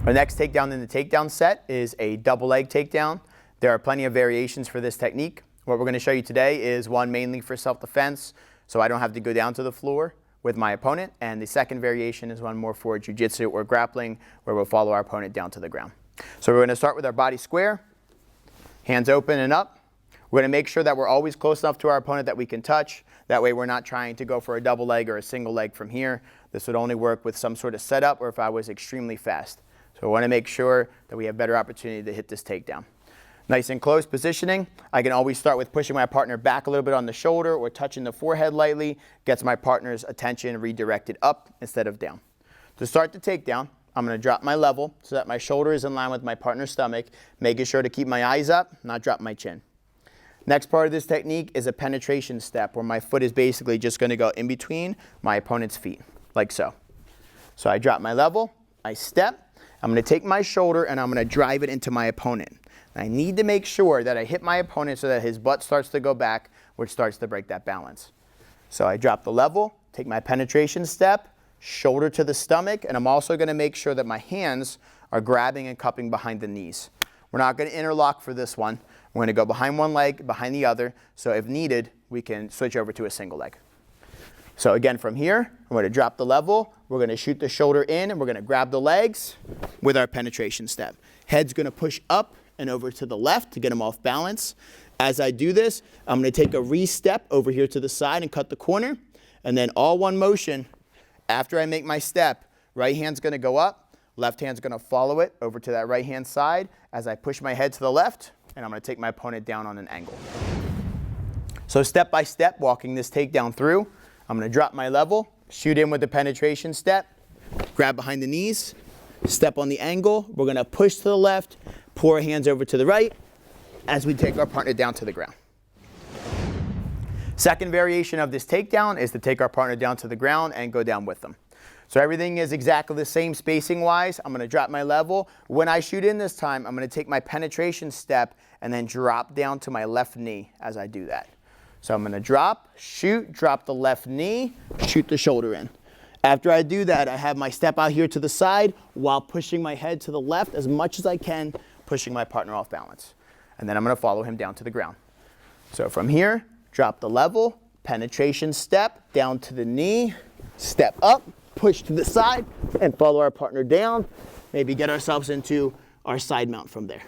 Our next takedown in the takedown set is a double leg takedown. There are plenty of variations for this technique. What we're going to show you today is one mainly for self-defense, so I don't have to go down to the floor with my opponent, and the second variation is one more for jiu-jitsu or grappling, where we'll follow our opponent down to the ground. So we're going to start with our body square, hands open and up. We're going to make sure that we're always close enough to our opponent that we can touch. That way we're not trying to go for a double leg or a single leg from here. This would only work with some sort of setup or if I was extremely fast. So we want to make sure that we have better opportunity to hit this takedown. Nice and close positioning. I can always start with pushing my partner back a little bit on the shoulder or touching the forehead lightly. Gets my partner's attention redirected up instead of down. To start the takedown, I'm going to drop my level so that my shoulder is in line with my partner's stomach, making sure to keep my eyes up, not drop my chin. Next part of this technique is a penetration step where my foot is basically just going to go in between my opponent's feet, like so. So I drop my level, I step, I'm going to take my shoulder and I'm going to drive it into my opponent. And I need to make sure that I hit my opponent so that his butt starts to go back, which starts to break that balance. So I drop the level, take my penetration step, shoulder to the stomach, and I'm also going to make sure that my hands are grabbing and cupping behind the knees. We're not going to interlock for this one. We're going to go behind one leg, behind the other, so if needed, we can switch over to a single leg. So again, from here, I'm going to drop the level, we're going to shoot the shoulder in, and we're going to grab the legs with our penetration step. Head's going to push up and over to the left to get them off balance. As I do this, I'm going to take a re-step over here to the side and cut the corner, and then all one motion. After I make my step, right hand's going to go up, left hand's going to follow it over to that right hand side as I push my head to the left, and I'm going to take my opponent down on an angle. So step by step, walking this takedown through, I'm going to drop my level, shoot in with the penetration step, grab behind the knees, step on the angle. We're going to push to the left, pour our hands over to the right as we take our partner down to the ground. Second variation of this takedown is to take our partner down to the ground and go down with them. So everything is exactly the same spacing wise. I'm going to drop my level. When I shoot in this time, I'm going to take my penetration step and then drop down to my left knee as I do that. So I'm going to drop, shoot, drop the left knee, shoot the shoulder in. After I do that, I have my step out here to the side while pushing my head to the left as much as I can, pushing my partner off balance. And then I'm going to follow him down to the ground. So from here, drop the level, penetration step, down to the knee, step up, push to the side, and follow our partner down. Maybe get ourselves into our side mount from there.